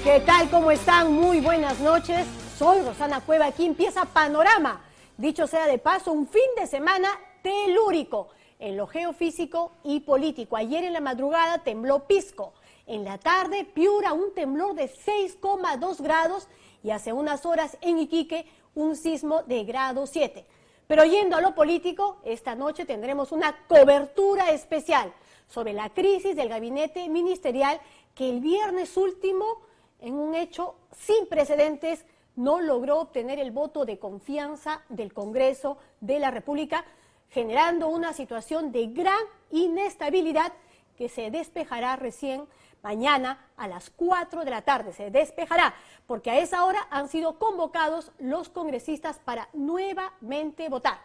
¿Qué tal? ¿Cómo están? Muy buenas noches. Soy Rosana Cueva. Aquí empieza Panorama. Dicho sea de paso, un fin de semana telúrico en lo geofísico y político. Ayer en la madrugada tembló Pisco. En la tarde, Piura, un temblor de 6,2 grados. Y hace unas horas en Iquique, un sismo de grado 7. Pero yendo a lo político, esta noche tendremos una cobertura especial sobre la crisis del gabinete ministerial que el viernes último, en un hecho sin precedentes, no logró obtener el voto de confianza del Congreso de la República, generando una situación de gran inestabilidad que se despejará recién mañana a las 4 de la tarde. Se despejará porque a esa hora han sido convocados los congresistas para nuevamente votar.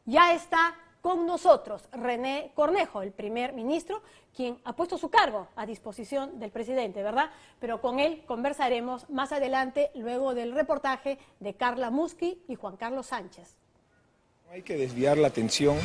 Ya está con nosotros René Cornejo, el primer ministro, quien ha puesto su cargo a disposición del presidente, ¿verdad? Pero con él conversaremos más adelante, luego del reportaje de Carla Musqui y Juan Carlos Sánchez. Hay que desviar la atención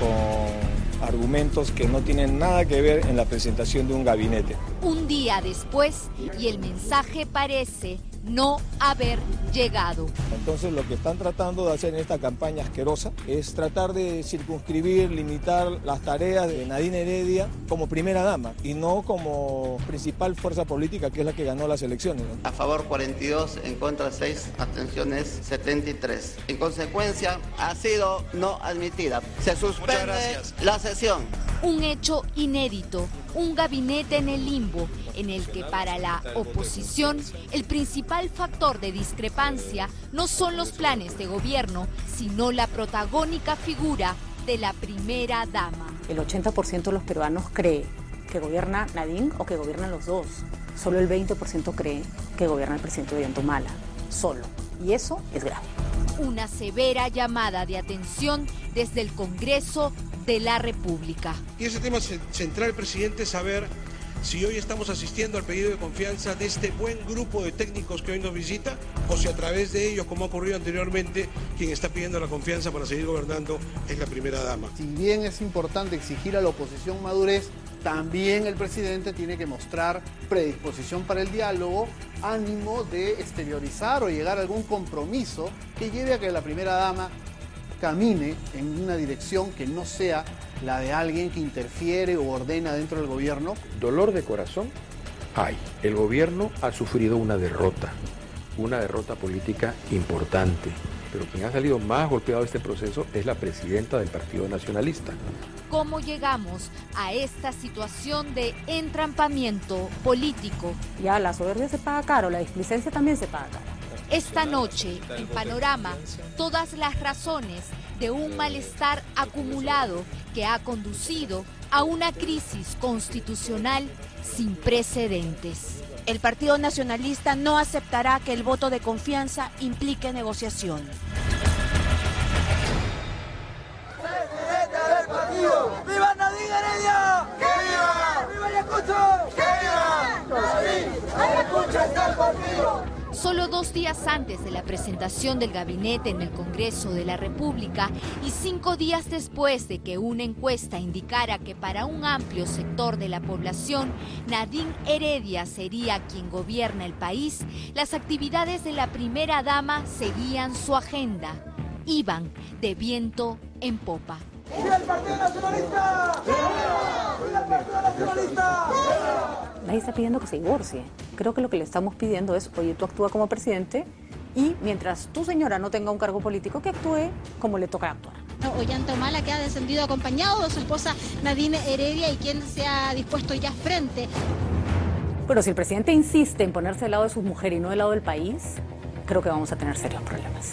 con argumentos que no tienen nada que ver en la presentación de un gabinete. Un día después, y el mensaje parece no haber llegado. Entonces lo que están tratando de hacer en esta campaña asquerosa es tratar de circunscribir, limitar las tareas de Nadine Heredia como primera dama y no como principal fuerza política, que es la que ganó las elecciones, ¿no? A favor 42, en contra 6, abstenciones 73. En consecuencia, ha sido no admitida. Se suspende la sesión. Un hecho inédito, un gabinete en el limbo, en el que para la oposición el principal factor de discrepancia no son los planes de gobierno, sino la protagónica figura de la primera dama. El 80% de los peruanos cree que gobierna Nadine o que gobiernan los dos. Solo el 20% cree que gobierna el presidente Ollanta, solo. Y eso es grave. Una severa llamada de atención desde el Congreso de la República. Y ese tema central, presidente, es saber si hoy estamos asistiendo al pedido de confianza de este buen grupo de técnicos que hoy nos visita, o si a través de ellos, como ha ocurrido anteriormente, quien está pidiendo la confianza para seguir gobernando es la primera dama. Si bien es importante exigir a la oposición madurez, también el presidente tiene que mostrar predisposición para el diálogo, ánimo de exteriorizar o llegar a algún compromiso que lleve a que la primera dama camine en una dirección que no sea la de alguien que interfiere o ordena dentro del gobierno. Dolor de corazón hay. El gobierno ha sufrido una derrota política importante, pero quien ha salido más golpeado de este proceso es la presidenta del Partido Nacionalista. ¿Cómo llegamos a esta situación de entrampamiento político? Ya la soberbia se paga caro, la displicencia también se paga caro. Esta noche, en Panorama, todas las razones de un malestar acumulado que ha conducido a una crisis constitucional sin precedentes. El Partido Nacionalista no aceptará que el voto de confianza implique negociación. ¡Viva Nadine Heredia! ¡Que viva! ¡Viva Ayacucho! ¡Que viva! ¡Nadine! ¡Ayacucho está el partido! Solo 2 días antes de la presentación del gabinete en el Congreso de la República y 5 días después de que una encuesta indicara que para un amplio sector de la población Nadine Heredia sería quien gobierna el país, las actividades de la primera dama seguían su agenda. Iban de viento en popa. ¡Viva el Partido Nacionalista! ¡Viva el Partido Nacionalista! Nadie está pidiendo que se divorcie. Creo que lo que le estamos pidiendo es, oye, tú actúa como presidente y mientras tu señora no tenga un cargo político, que actúe como le toca actuar. Ollanta Humala, que ha descendido acompañado de su esposa Nadine Heredia y quien se ha dispuesto ya frente. Pero si el presidente insiste en ponerse del lado de su mujer y no del lado del país, creo que vamos a tener serios problemas.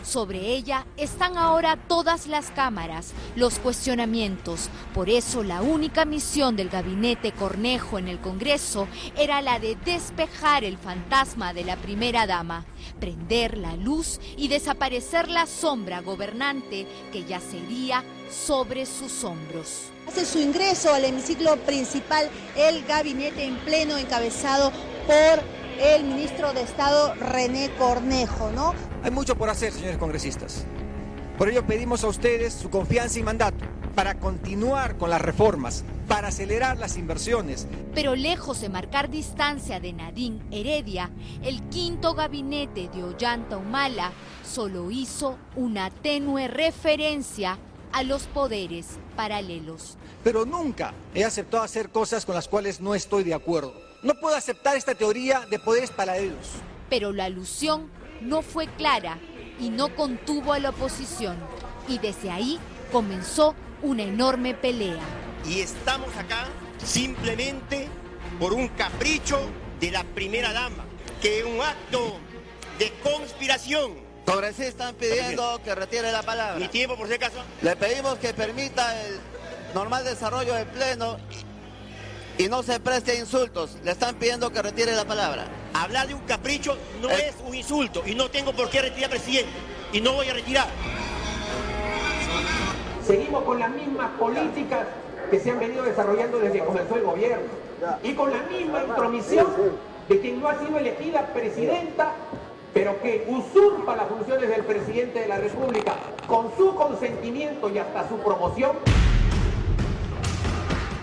Sobre ella están ahora todas las cámaras, los cuestionamientos. Por eso la única misión del gabinete Cornejo en el Congreso era la de despejar el fantasma de la primera dama, prender la luz y desaparecer la sombra gobernante que yacería sobre sus hombros. Hace su ingreso al hemiciclo principal el gabinete en pleno encabezado por el ministro de Estado René Cornejo, ¿no? Hay mucho por hacer, señores congresistas. Por ello pedimos a ustedes su confianza y mandato para continuar con las reformas, para acelerar las inversiones. Pero lejos de marcar distancia de Nadine Heredia, el quinto gabinete de Ollanta Humala solo hizo una tenue referencia a los poderes paralelos. Pero nunca he aceptado hacer cosas con las cuales no estoy de acuerdo. No puedo aceptar esta teoría de poderes paralelos. Pero la alusión no fue clara y no contuvo a la oposición. Y desde ahí comenzó una enorme pelea. Y estamos acá simplemente por un capricho de la primera dama, que es un acto de conspiración. Congresistas están pidiendo que retire la palabra. Mi tiempo, por si acaso. Le pedimos que permita el normal desarrollo del pleno y no se preste a insultos. Le están pidiendo que retire la palabra. Hablar de un capricho no es un insulto y no tengo por qué retirar, presidente. Y no voy a retirar. Seguimos con las mismas políticas que se han venido desarrollando desde que comenzó el gobierno y con la misma intromisión de quien no ha sido elegida presidenta, pero que usurpa las funciones del presidente de la República con su consentimiento y hasta su promoción.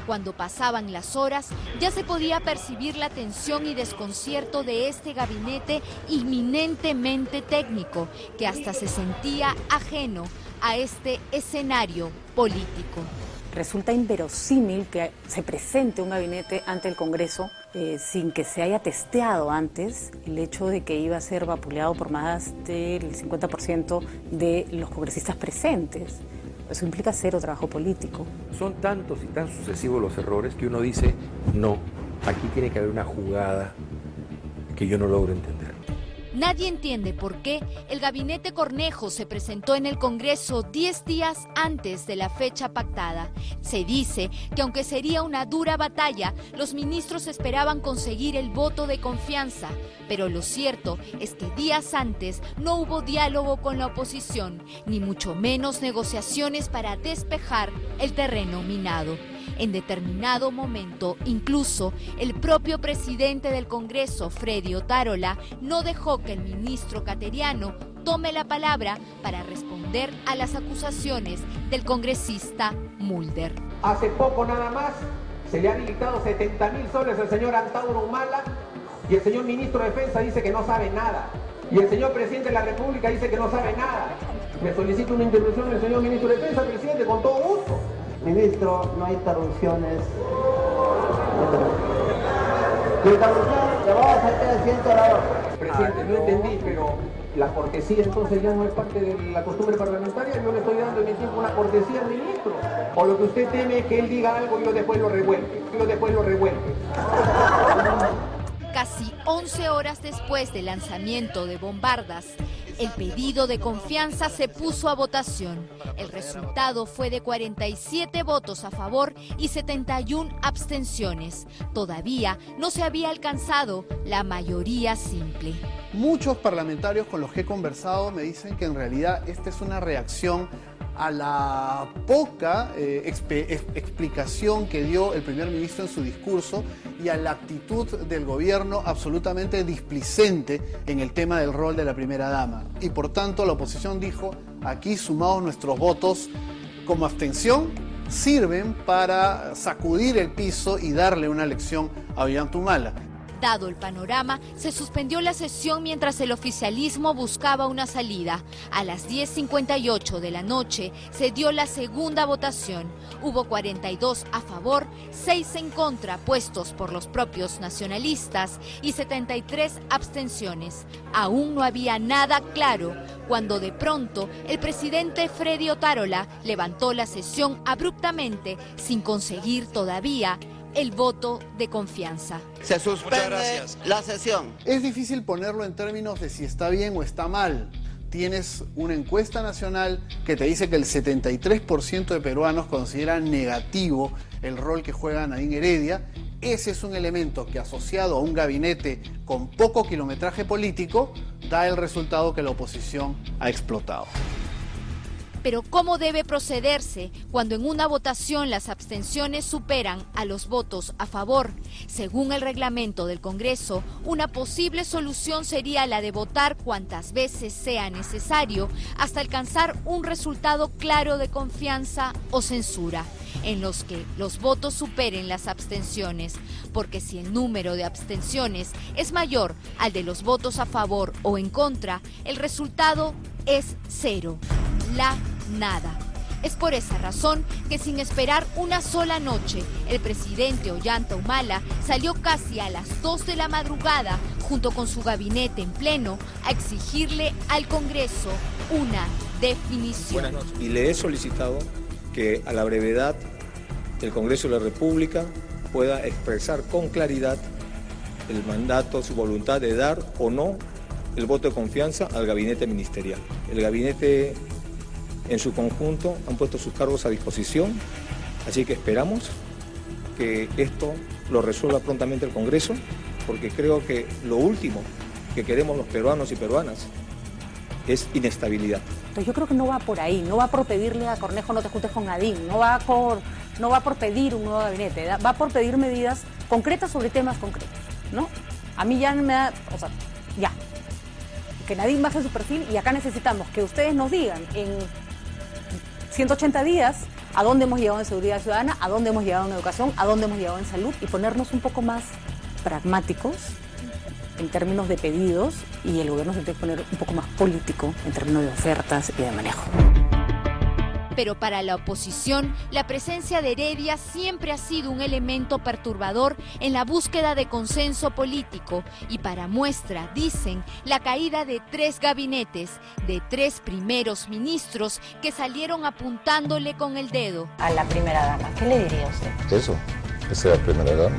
Cuando pasaban las horas, ya se podía percibir la tensión y desconcierto de este gabinete inminentemente técnico, que hasta se sentía ajeno a este escenario político. Resulta inverosímil que se presente un gabinete ante el Congreso sin que se haya testeado antes el hecho de que iba a ser vapuleado por más del 50% de los congresistas presentes. Eso implica cero trabajo político. Son tantos y tan sucesivos los errores que uno dice, no, aquí tiene que haber una jugada que yo no logro entender. Nadie entiende por qué el gabinete Cornejo se presentó en el Congreso 10 días antes de la fecha pactada. Se dice que aunque sería una dura batalla, los ministros esperaban conseguir el voto de confianza. Pero lo cierto es que días antes no hubo diálogo con la oposición, ni mucho menos negociaciones para despejar el terreno minado. En determinado momento, incluso el propio presidente del Congreso, Freddy Otárola, no dejó que el ministro cateriano tome la palabra para responder a las acusaciones del congresista Mulder. Hace poco nada más se le ha habilitado 70.000 soles al señor Antauro Humala y el señor ministro de Defensa dice que no sabe nada. Y el señor presidente de la República dice que no sabe nada. Me solicita una intervención del señor ministro de Defensa, presidente, con todo gusto. Ministro, no hay interrupciones. La interrupción le vamos a hacer al siguiente orador. Presidente, no entendí, pero la cortesía entonces ya no es parte de la costumbre parlamentaria. Yo le estoy dando en mi tiempo una cortesía al ministro. O lo que usted teme es que él diga algo y yo después lo revuelve. Casi 11 horas después del lanzamiento de Bombardas, el pedido de confianza se puso a votación. El resultado fue de 47 votos a favor y 71 abstenciones. Todavía no se había alcanzado la mayoría simple. Muchos parlamentarios con los que he conversado me dicen que en realidad esta es una reacción a la poca explicación que dio el primer ministro en su discurso y a la actitud del gobierno absolutamente displicente en el tema del rol de la primera dama. Y por tanto la oposición dijo, aquí sumados nuestros votos como abstención, sirven para sacudir el piso y darle una lección a Ollanta Humala. Dado el panorama, se suspendió la sesión mientras el oficialismo buscaba una salida. A las 10:58 de la noche se dio la segunda votación. Hubo 42 a favor, 6 en contra, puestos por los propios nacionalistas, y 73 abstenciones. Aún no había nada claro cuando de pronto el presidente Freddy Otárola levantó la sesión abruptamente sin conseguir todavía el voto de confianza. Se suspende la sesión. Es difícil ponerlo en términos de si está bien o está mal. Tienes una encuesta nacional que te dice que el 73% de peruanos consideran negativo el rol que juega Nadine Heredia. Ese es un elemento que, asociado a un gabinete con poco kilometraje político, da el resultado que la oposición ha explotado. Pero ¿cómo debe procederse cuando en una votación las abstenciones superan a los votos a favor? Según el reglamento del Congreso, una posible solución sería la de votar cuantas veces sea necesario hasta alcanzar un resultado claro de confianza o censura, en los que los votos superen las abstenciones, porque si el número de abstenciones es mayor al de los votos a favor o en contra, el resultado es cero, la nada. Es por esa razón que sin esperar una sola noche, el presidente Ollanta Humala salió casi a las 2 de la madrugada, junto con su gabinete en pleno, a exigirle al Congreso una definición. Buenas noches. Y le he solicitado que a la brevedad el Congreso de la República pueda expresar con claridad el mandato, su voluntad de dar o no el voto de confianza al gabinete ministerial. El gabinete en su conjunto han puesto sus cargos a disposición, así que esperamos que esto lo resuelva prontamente el Congreso, porque creo que lo último que queremos los peruanos y peruanas es inestabilidad. Entonces yo creo que no va por ahí, no va por pedirle a Cornejo no te juntes con Nadine, no va por pedir un nuevo gabinete, va por pedir medidas concretas sobre temas concretos, ¿no? A mí ya me da, o sea, ya, que Nadine baje su perfil y acá necesitamos que ustedes nos digan en 180 días a dónde hemos llegado en seguridad ciudadana, a dónde hemos llegado en educación, a dónde hemos llegado en salud y ponernos un poco más pragmáticos en términos de pedidos y el gobierno se tiene que poner un poco más político en términos de ofertas y de manejo. Pero para la oposición, la presencia de Heredia siempre ha sido un elemento perturbador en la búsqueda de consenso político y para muestra, dicen, la caída de 3 gabinetes, de 3 primeros ministros que salieron apuntándole con el dedo. A la primera dama, ¿qué le diría usted? Eso, esa es la primera dama.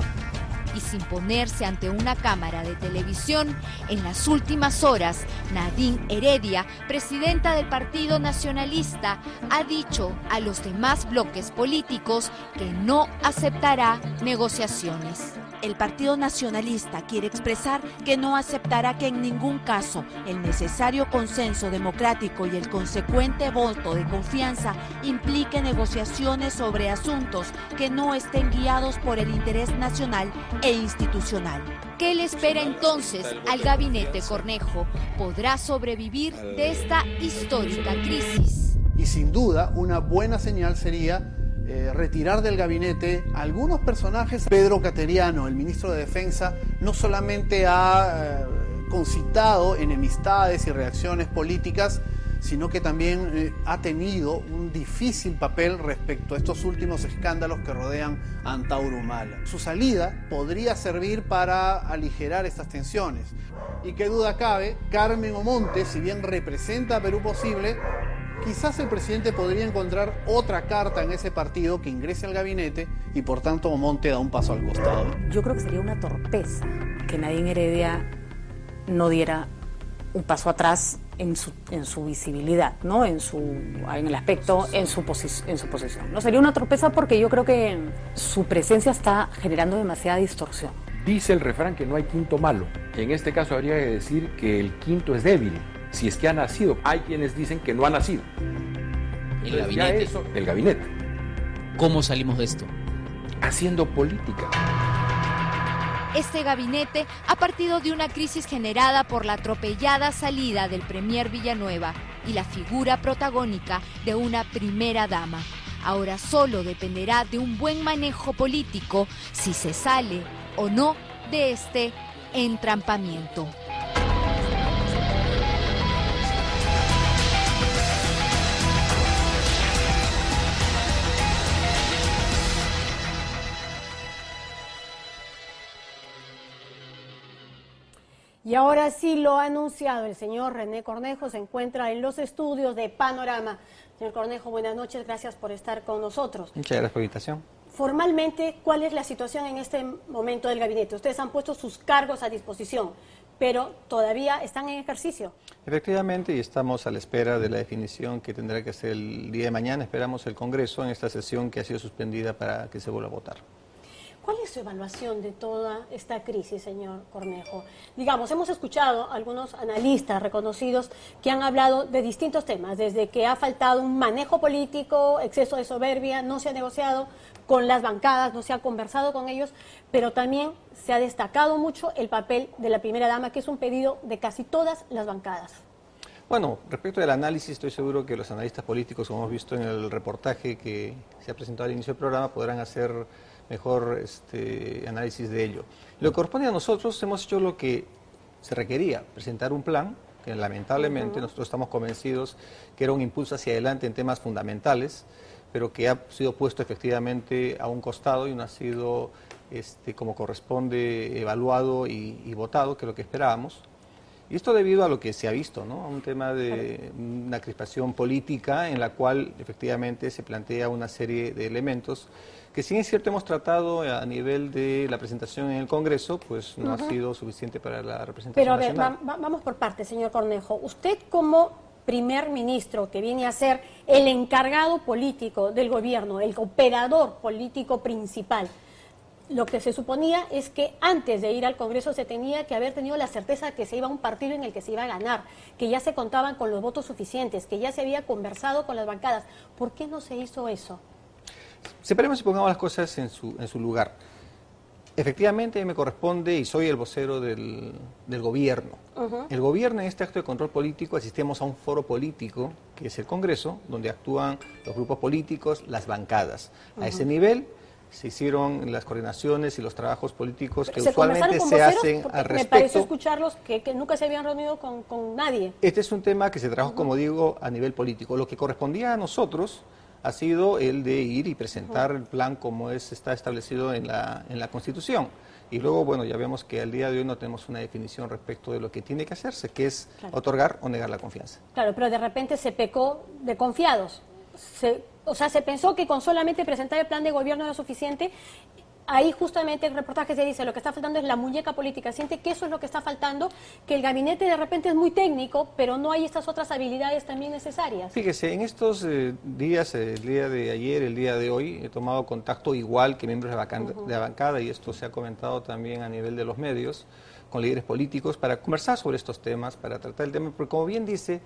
Y sin ponerse ante una cámara de televisión, en las últimas horas, Nadine Heredia, presidenta del Partido Nacionalista, ha dicho a los demás bloques políticos que no aceptará negociaciones. El Partido Nacionalista quiere expresar que no aceptará que en ningún caso el necesario consenso democrático y el consecuente voto de confianza implique negociaciones sobre asuntos que no estén guiados por el interés nacional e institucional. ¿Qué le espera entonces al gabinete Cornejo? ¿Podrá sobrevivir de esta histórica crisis? Y sin duda, una buena señal sería retirar del gabinete a algunos personajes. Pedro Cateriano, el ministro de Defensa, no solamente ha concitado enemistades y reacciones políticas, sino que también ha tenido un difícil papel respecto a estos últimos escándalos que rodean a Antauro Humala. Su salida podría servir para aligerar estas tensiones. Y qué duda cabe, Carmen Omonte, si bien representa a Perú Posible, quizás el presidente podría encontrar otra carta en ese partido que ingrese al gabinete y por tanto Omonte da un paso al costado. Yo creo que sería una torpeza que Nadine Heredia no diera un paso atrás en su visibilidad, ¿no? en el aspecto, en su posición. No sería una torpeza porque yo creo que su presencia está generando demasiada distorsión. Dice el refrán que no hay quinto malo. En este caso habría que decir que el quinto es débil. Si es que ha nacido, hay quienes dicen que no ha nacido. El gabinete. El gabinete. ¿Cómo salimos de esto? Haciendo política. Este gabinete ha partido de una crisis generada por la atropellada salida del premier Villanueva y la figura protagónica de una primera dama. Ahora solo dependerá de un buen manejo político si se sale o no de este entrampamiento. Y ahora sí lo ha anunciado el señor René Cornejo, se encuentra en los estudios de Panorama. Señor Cornejo, buenas noches, gracias por estar con nosotros. Muchas gracias por la invitación. Formalmente, ¿cuál es la situación en este momento del gabinete? Ustedes han puesto sus cargos a disposición, pero todavía están en ejercicio. Efectivamente, y estamos a la espera de la definición que tendrá que hacer el día de mañana. Esperamos el Congreso en esta sesión que ha sido suspendida para que se vuelva a votar. ¿Cuál es su evaluación de toda esta crisis, señor Cornejo? Digamos, hemos escuchado a algunos analistas reconocidos que han hablado de distintos temas, desde que ha faltado un manejo político, exceso de soberbia, no se ha negociado con las bancadas, no se ha conversado con ellos, pero también se ha destacado mucho el papel de la primera dama, que es un pedido de casi todas las bancadas. Bueno, respecto del análisis, estoy seguro que los analistas políticos, como hemos visto en el reportaje que se ha presentado al inicio del programa, podrán hacer mejor análisis de ello. Lo que corresponde a nosotros, hemos hecho lo que se requería, presentar un plan, que lamentablemente nosotros estamos convencidos que era un impulso hacia adelante en temas fundamentales, pero que ha sido puesto efectivamente a un costado y no ha sido como corresponde evaluado y votado, que es lo que esperábamos. Y esto debido a lo que se ha visto, ¿no? A un tema de una crispación política en la cual efectivamente se plantea una serie de elementos que, si es cierto, hemos tratado a nivel de la presentación en el Congreso, pues no ha sido suficiente para la representación nacional. Pero a ver, vamos por partes, señor Cornejo. Usted, como primer ministro, que viene a ser el encargado político del gobierno, el operador político principal, lo que se suponía es que antes de ir al Congreso se tenía que haber tenido la certeza de que se iba a un partido en el que se iba a ganar, que ya se contaban con los votos suficientes, que ya se había conversado con las bancadas. ¿Por qué no se hizo eso? Separemos y pongamos las cosas en su lugar. Efectivamente me corresponde y soy el vocero del gobierno. El gobierno, en este acto de control político, asistimos a un foro político, que es el Congreso, donde actúan los grupos políticos, las bancadas. A ese nivel se hicieron las coordinaciones y los trabajos políticos que usualmente se hacen al respecto. Me pareció escucharlos que nunca se habían reunido con nadie. Este es un tema que se trabajó, como digo, a nivel político. Lo que correspondía a nosotros ha sido el de ir y presentar el plan como está establecido en la Constitución. Y luego, bueno, ya vemos que al día de hoy no tenemos una definición respecto de lo que tiene que hacerse, que es otorgar o negar la confianza. Claro, pero de repente se pecó de confiados. Se pensó que con solamente presentar el plan de gobierno era suficiente. Ahí justamente el reportaje se dice, lo que está faltando es la muñeca política. Siente que eso es lo que está faltando, que el gabinete de repente es muy técnico, pero no hay estas otras habilidades también necesarias. Fíjese, en estos días, el día de ayer, el día de hoy, he tomado contacto igual que miembros de la bancada, y esto se ha comentado también a nivel de los medios, con líderes políticos, para conversar sobre estos temas, para tratar el tema, porque como bien dice,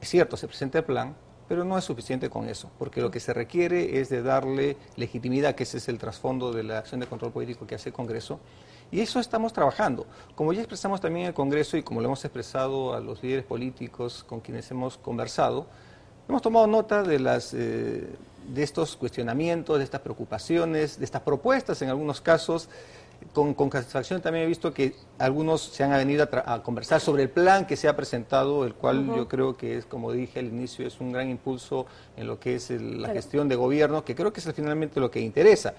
es cierto, se presenta el plan, pero no es suficiente con eso, porque lo que se requiere es de darle legitimidad, que ese es el trasfondo de la acción de control político que hace el Congreso, y eso estamos trabajando. Como ya expresamos también en el Congreso y como lo hemos expresado a los líderes políticos con quienes hemos conversado, hemos tomado nota de estos cuestionamientos, de estas preocupaciones, de estas propuestas en algunos casos. Con satisfacción también he visto que algunos se han venido a conversar sobre el plan que se ha presentado, el cual yo creo que es, como dije al inicio, es un gran impulso en lo que es la gestión de gobierno, que creo que es finalmente lo que interesa.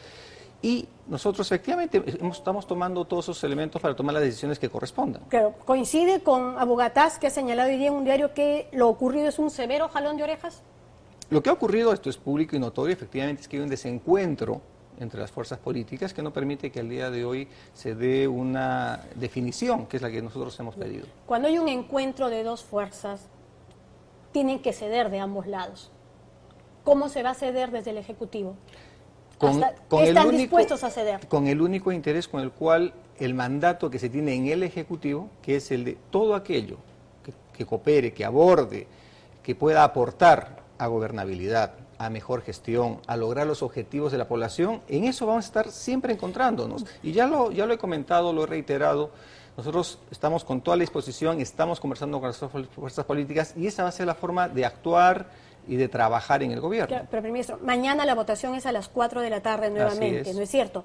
Y nosotros efectivamente estamos tomando todos esos elementos para tomar las decisiones que correspondan. Claro, coincide con Abugataz, que ha señalado hoy día en un diario que lo ocurrido es un severo jalón de orejas. Lo que ha ocurrido, esto es público y notorio, efectivamente es que hay un desencuentro entre las fuerzas políticas que no permite que al día de hoy se dé una definición, que es la que nosotros hemos pedido. Cuando hay un encuentro de dos fuerzas, tienen que ceder de ambos lados. ¿Cómo se va a ceder desde el Ejecutivo? ¿Están dispuestos a ceder? Con el único interés con el cual el mandato que se tiene en el Ejecutivo, que es el de todo aquello que coopere, que aborde, que pueda aportar a gobernabilidad, a mejor gestión, a lograr los objetivos de la población, en eso vamos a estar siempre encontrándonos. Y ya lo he comentado, lo he reiterado, nosotros estamos con toda la disposición, estamos conversando con las fuerzas políticas y esa va a ser la forma de actuar y de trabajar en el gobierno. Claro, pero, primer ministro, mañana la votación es a las 4 de la tarde nuevamente, ¿no es cierto?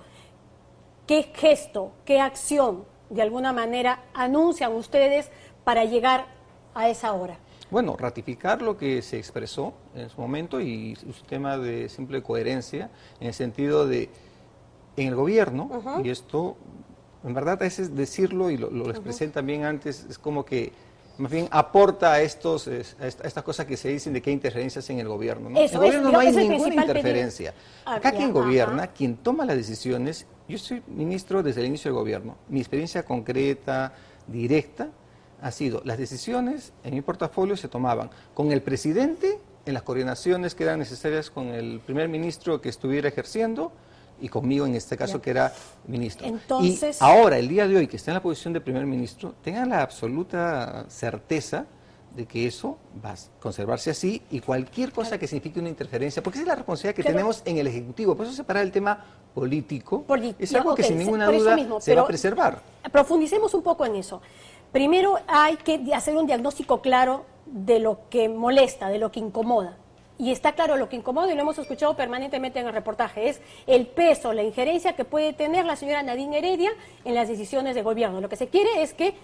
¿Qué gesto, qué acción, de alguna manera, anuncian ustedes para llegar a esa hora? Bueno, ratificar lo que se expresó en su momento y su tema de simple coherencia, en el sentido de, en el gobierno, y esto, en verdad, a veces decirlo, y lo expresé también antes, es como que, más bien, aporta a estas cosas que se dicen de que hay interferencias en el gobierno, ¿no? En el gobierno no hay ninguna interferencia. Acá quien gobierna, quien toma las decisiones, yo soy ministro desde el inicio del gobierno, mi experiencia concreta, directa, ha sido, las decisiones en mi portafolio se tomaban con el presidente en las coordinaciones que eran necesarias con el primer ministro que estuviera ejerciendo y conmigo en este caso que era ministro. Entonces, y ahora, el día de hoy, que está en la posición de primer ministro, tengan la absoluta certeza de que eso va a conservarse así y cualquier cosa que signifique una interferencia, porque esa es la responsabilidad que tenemos en el Ejecutivo. Por eso separar el tema político es algo que sin ninguna duda se va a preservar. Profundicemos un poco en eso. Primero hay que hacer un diagnóstico claro de lo que molesta, de lo que incomoda. Y está claro lo que incomoda, y lo hemos escuchado permanentemente en el reportaje, es el peso, la injerencia que puede tener la señora Nadine Heredia en las decisiones de gobierno. Lo que se quiere es que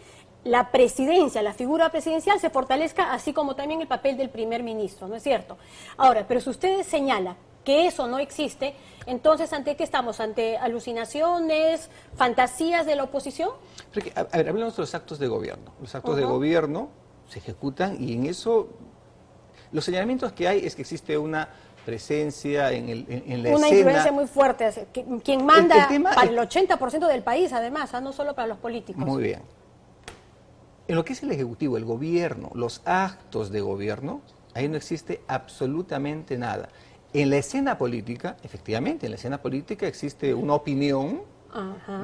la presidencia, la figura presidencial se fortalezca, así como también el papel del primer ministro, ¿no es cierto? Ahora, pero si ustedes señalan que eso no existe, entonces, ¿ante qué estamos? ¿Ante alucinaciones, fantasías de la oposición? Porque, a ver, hablamos de los actos de gobierno. Los actos de gobierno se ejecutan y en eso los señalamientos que hay es que existe una presencia en la escena. Una influencia muy fuerte, quien manda para el 80% del país, además, no solo para los políticos. Muy bien. En lo que es el Ejecutivo, el gobierno, los actos de gobierno, ahí no existe absolutamente nada. En la escena política, efectivamente, en la escena política existe una opinión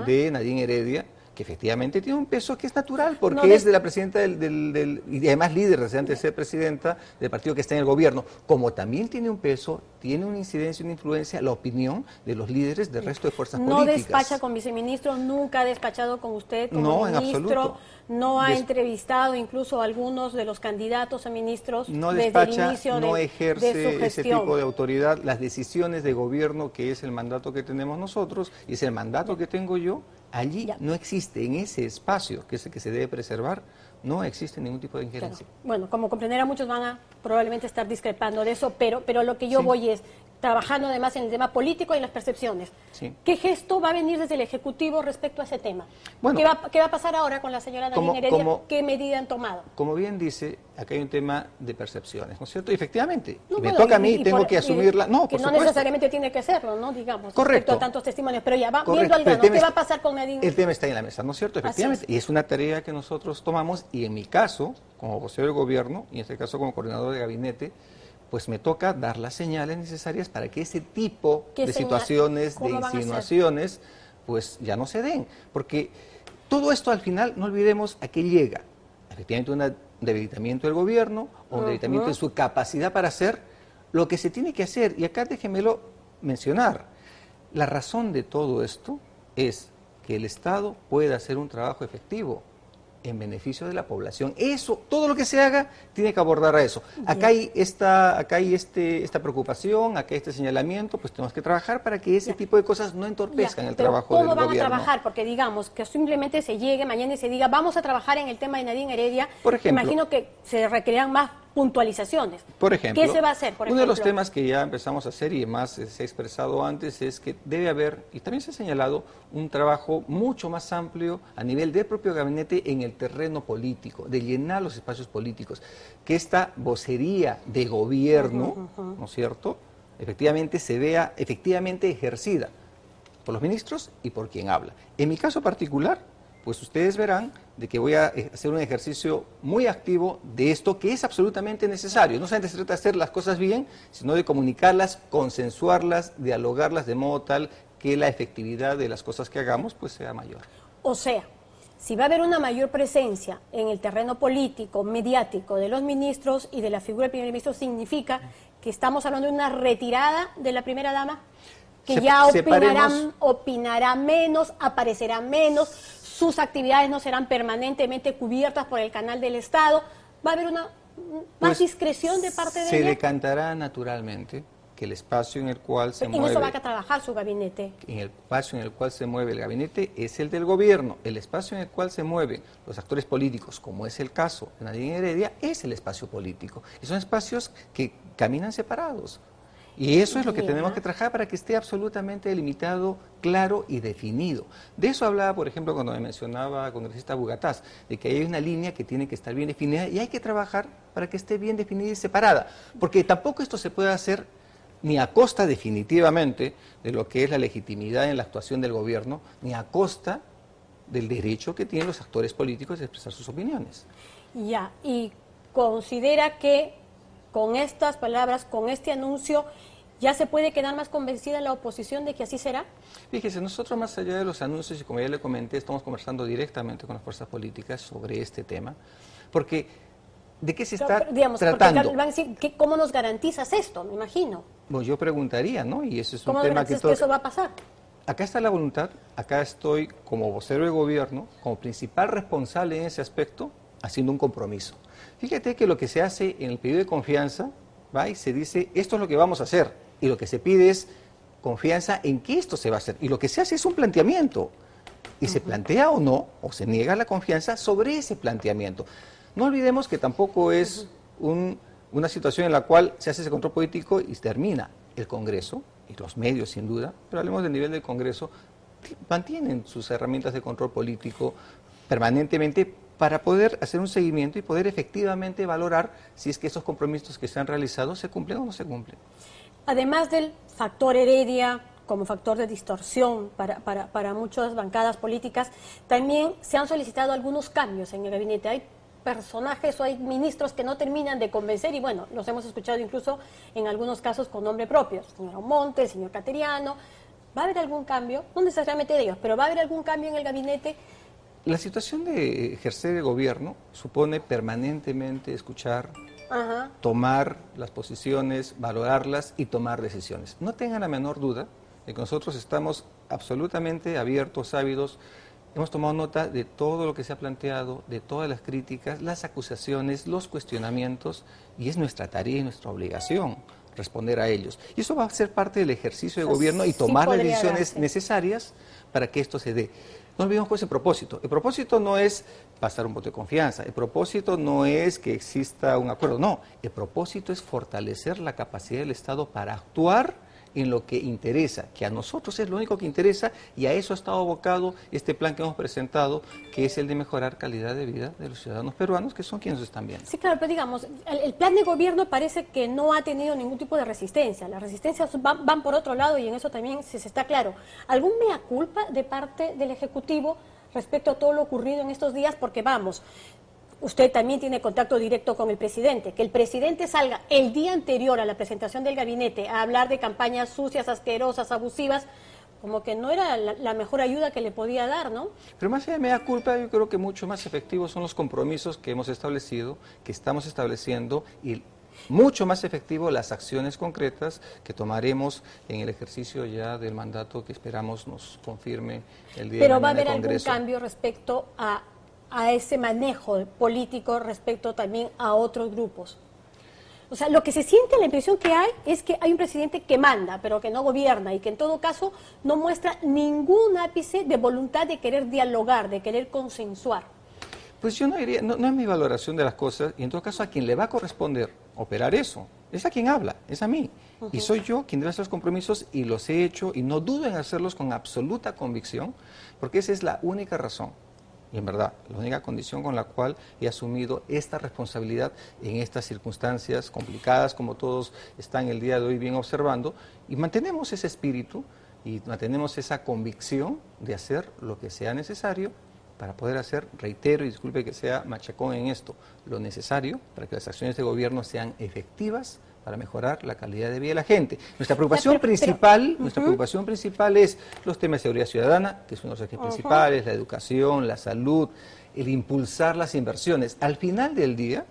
de Nadine Heredia, que efectivamente tiene un peso que es natural, porque es de la presidenta y además líder, antes de ser presidenta del partido que está en el gobierno, como también tiene un peso, tiene una incidencia, una influencia, la opinión de los líderes del resto de fuerzas políticas. No despacha con viceministro, nunca ha despachado con usted como ministro, no ha entrevistado incluso a algunos de los candidatos a ministros no desde despacha, el inicio no de ejerce su ese gestión. tipo de autoridad, las decisiones de gobierno, que es el mandato que tenemos nosotros, y es el mandato que tengo yo. Allí no existe, en ese espacio, que es el que se debe preservar, no existe ningún tipo de injerencia. Claro. Bueno, como comprenderá, muchos van a probablemente estar discrepando de eso, pero lo que yo voy es trabajando además en el tema político y en las percepciones. Sí. ¿Qué gesto va a venir desde el Ejecutivo respecto a ese tema? Bueno, ¿Qué va a pasar ahora con la señora Nadine Heredia? ¿Qué medida han tomado? Como bien dice, acá hay un tema de percepciones, ¿no es cierto? Y efectivamente, me toca a mí, tengo que asumirla. No, por supuesto. Necesariamente tiene que serlo, ¿no? Digamos, correcto, respecto a tantos testimonios. Pero ya, viendo al grano, ¿qué va a pasar con Nadine? El tema está en la mesa, ¿no es cierto? Efectivamente. Y es una tarea que nosotros tomamos, y en mi caso, como vocero del gobierno, y en este caso como coordinador de gabinete, pues me toca dar las señales necesarias para que ese tipo de situaciones, de insinuaciones, pues ya no se den. Porque todo esto al final, no olvidemos a qué llega. Efectivamente, un debilitamiento del gobierno, un debilitamiento de su capacidad para hacer lo que se tiene que hacer. Y acá déjenmelo mencionar. La razón de todo esto es que el Estado pueda hacer un trabajo efectivo en beneficio de la población. Eso, todo lo que se haga, tiene que abordar a eso. Acá hay esta preocupación, acá hay este señalamiento, pues tenemos que trabajar para que ese tipo de cosas no entorpezcan el trabajo del gobierno. ¿Cómo van a trabajar? Porque digamos que simplemente se llegue mañana y se diga, vamos a trabajar en el tema de Nadine Heredia. Por ejemplo, imagino que se requerirán más puntualizaciones. Por ejemplo, ¿qué se va a hacer? Uno de los temas que ya empezamos a hacer y más se ha expresado antes es que debe haber, y también se ha señalado, un trabajo mucho más amplio a nivel del propio gabinete en el terreno político, de llenar los espacios políticos, que esta vocería de gobierno, ¿no es cierto?, efectivamente se vea efectivamente ejercida por los ministros y por quien habla. En mi caso particular, pues ustedes verán de que voy a hacer un ejercicio muy activo de esto que es absolutamente necesario. No solamente se trata de hacer las cosas bien, sino de comunicarlas, consensuarlas, dialogarlas de modo tal que la efectividad de las cosas que hagamos pues sea mayor. O sea, si va a haber una mayor presencia en el terreno político, mediático de los ministros y de la figura del primer ministro, ¿significa que estamos hablando de una retirada de la primera dama? Que ya opinará menos, aparecerá menos, sus actividades no serán permanentemente cubiertas por el canal del Estado. ¿Va a haber una más discreción de parte de ella? Se decantará naturalmente que el espacio en el cual se mueve... ¿En eso va a trabajar su gabinete? En el espacio en el cual se mueve el gabinete es el del gobierno. El espacio en el cual se mueven los actores políticos, como es el caso de Nadine Heredia, es el espacio político. Y son espacios que caminan separados. Y eso es lo que tenemos que trabajar para que esté absolutamente delimitado, claro y definido. De eso hablaba, por ejemplo, cuando me mencionaba el congresista Bugatás, de que hay una línea que tiene que estar bien definida y hay que trabajar para que esté bien definida y separada. Porque tampoco esto se puede hacer ni a costa definitivamente de lo que es la legitimidad en la actuación del gobierno, ni a costa del derecho que tienen los actores políticos de expresar sus opiniones. Ya, y considera que con estas palabras, con este anuncio, ¿Ya se puede quedar más convencida la oposición de que así será? Fíjese, nosotros más allá de los anuncios, y como ya le comenté, estamos conversando directamente con las fuerzas políticas sobre este tema, porque ¿de qué se está tratando? Porque van a decir, ¿cómo nos garantizas esto? Me imagino. Bueno, yo preguntaría, ¿no? Y eso es un ¿Cómo tema garantizas que eso va a pasar? Acá está la voluntad, acá estoy como vocero de gobierno, como principal responsable en ese aspecto, haciendo un compromiso. Fíjate que lo que se hace en el pedido de confianza, va y se dice, esto es lo que vamos a hacer. Y lo que se pide es confianza en que esto se va a hacer. Y lo que se hace es un planteamiento. Y se plantea o no, o se niega la confianza sobre ese planteamiento. No olvidemos que tampoco es una situación en la cual se hace ese control político y termina. El Congreso, y los medios sin duda, pero hablemos del nivel del Congreso, mantienen sus herramientas de control político permanentemente para poder hacer un seguimiento y poder efectivamente valorar si es que esos compromisos que se han realizado se cumplen o no se cumplen. Además del factor Heredia como factor de distorsión para muchas bancadas políticas, también se han solicitado algunos cambios en el gabinete. Hay personajes o hay ministros que no terminan de convencer y bueno, los hemos escuchado incluso en algunos casos con nombre propio. El señor Monte, el señor Cateriano. ¿Va a haber algún cambio? No necesariamente de ellos, pero ¿va a haber algún cambio en el gabinete? La situación de ejercer el gobierno supone permanentemente escuchar, tomar las posiciones, valorarlas y tomar decisiones. No tengan la menor duda de que nosotros estamos absolutamente abiertos, ávidos. Hemos tomado nota de todo lo que se ha planteado, de todas las críticas, las acusaciones, los cuestionamientos, y es nuestra tarea y nuestra obligación responder a ellos. Y eso va a ser parte del ejercicio de gobierno y tomar las decisiones necesarias para que esto se dé. No olvidemos cuál es el propósito. El propósito no es pasar un voto de confianza, el propósito no es que exista un acuerdo, no. El propósito es fortalecer la capacidad del Estado para actuar en lo que interesa, que a nosotros es lo único que interesa, y a eso ha estado abocado este plan que hemos presentado, que es el de mejorar calidad de vida de los ciudadanos peruanos, que son quienes nos están viendo. Sí, claro, pero digamos, el plan de gobierno parece que no ha tenido ningún tipo de resistencia. Las resistencias van por otro lado y en eso también se está claro. ¿Algún mea culpa de parte del Ejecutivo respecto a todo lo ocurrido en estos días? Porque vamos, usted también tiene contacto directo con el presidente. Que el presidente salga el día anterior a la presentación del gabinete a hablar de campañas sucias, asquerosas, abusivas, como que no era la mejor ayuda que le podía dar, ¿no? Pero más allá de mea culpa, yo creo que mucho más efectivos son los compromisos que hemos establecido, que estamos estableciendo, y mucho más efectivo las acciones concretas que tomaremos en el ejercicio ya del mandato que esperamos nos confirme el día de mañana. Pero va a haber algún cambio respecto a ese manejo político respecto también a otros grupos. O sea, lo que se siente, la impresión que hay es que hay un presidente que manda, pero que no gobierna y que en todo caso no muestra ningún ápice de voluntad de querer dialogar, de querer consensuar. Pues yo no diría, no es mi valoración de las cosas, y en todo caso a quien le va a corresponder operar eso, es a quien habla, es a mí. Y soy yo quien debe hacer los compromisos y los he hecho y no dudo en hacerlos con absoluta convicción, porque esa es la única razón. Y en verdad, la única condición con la cual he asumido esta responsabilidad en estas circunstancias complicadas, como todos están el día de hoy bien observando, y mantenemos ese espíritu y mantenemos esa convicción de hacer lo que sea necesario para poder hacer, reitero y disculpe que sea machacón en esto, lo necesario para que las acciones de gobierno sean efectivas para mejorar la calidad de vida de la gente. Nuestra preocupación principal es los temas de seguridad ciudadana, que es uno de los ejes principales, la educación, la salud, el impulsar las inversiones. Al final del día,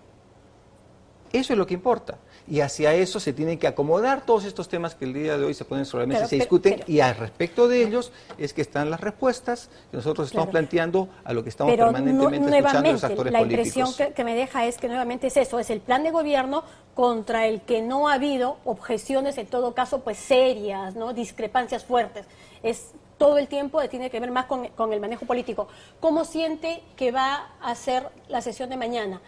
eso es lo que importa. Y hacia eso se tienen que acomodar todos estos temas que el día de hoy se ponen sobre la mesa y se discuten, y al respecto de ellos es que están las respuestas que nosotros estamos planteando a lo que estamos permanentemente escuchando de los actores políticos. La impresión que me deja es que nuevamente es eso, es el plan de gobierno contra el que no ha habido objeciones, en todo caso, pues serias, ¿no? Discrepancias fuertes. Es todo el tiempo tiene que ver más con el manejo político. ¿Cómo siente que va a ser la sesión de mañana?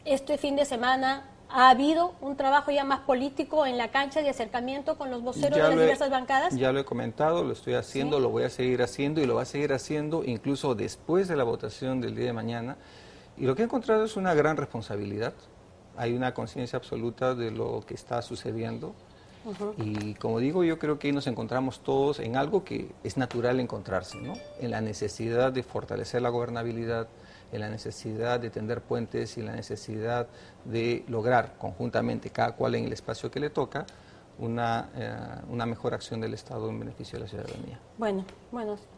Este fin de semana ¿ha habido un trabajo ya más político en la cancha de acercamiento con los voceros de las diversas bancadas? Ya lo he comentado, lo estoy haciendo, lo voy a seguir haciendo y lo va a seguir haciendo incluso después de la votación del día de mañana. Y lo que he encontrado es una gran responsabilidad. Hay una conciencia absoluta de lo que está sucediendo. Y como digo, yo creo que ahí nos encontramos todos en algo que es natural encontrarse, ¿no? En la necesidad de fortalecer la gobernabilidad, en la necesidad de tender puentes y la necesidad de lograr conjuntamente, cada cual en el espacio que le toca, una mejor acción del Estado en beneficio de la ciudadanía. Bueno,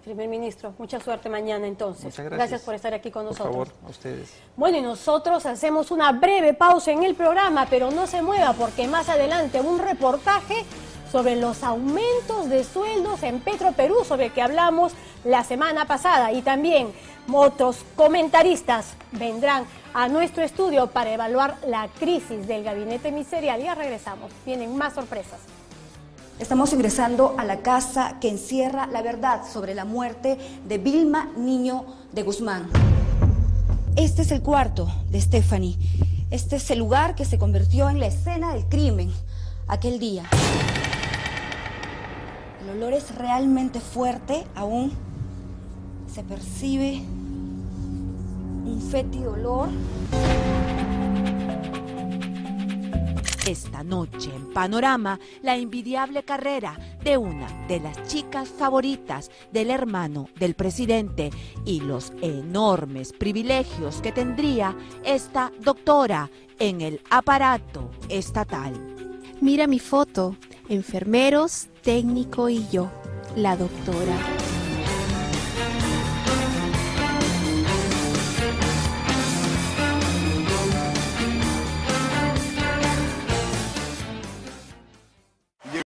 primer ministro, mucha suerte mañana entonces. Muchas gracias. Gracias por estar aquí con nosotros. Por favor, a ustedes. Bueno, y nosotros hacemos una breve pausa en el programa, pero no se mueva porque más adelante un reportaje sobre los aumentos de sueldos en Petroperú, sobre el que hablamos la semana pasada, y también otros comentaristas vendrán a nuestro estudio para evaluar la crisis del gabinete ministerial. Ya regresamos, vienen más sorpresas. Estamos ingresando a la casa que encierra la verdad sobre la muerte de Vilma Niño de Guzmán. Este es el cuarto de Stephanie. Este es el lugar que se convirtió en la escena del crimen aquel día. El olor es realmente fuerte, aún se percibe un fétido olor. Esta noche en Panorama, la envidiable carrera de una de las chicas favoritas del hermano del presidente y los enormes privilegios que tendría esta doctora en el aparato estatal. Mira mi foto, enfermeros, técnico y yo, la doctora.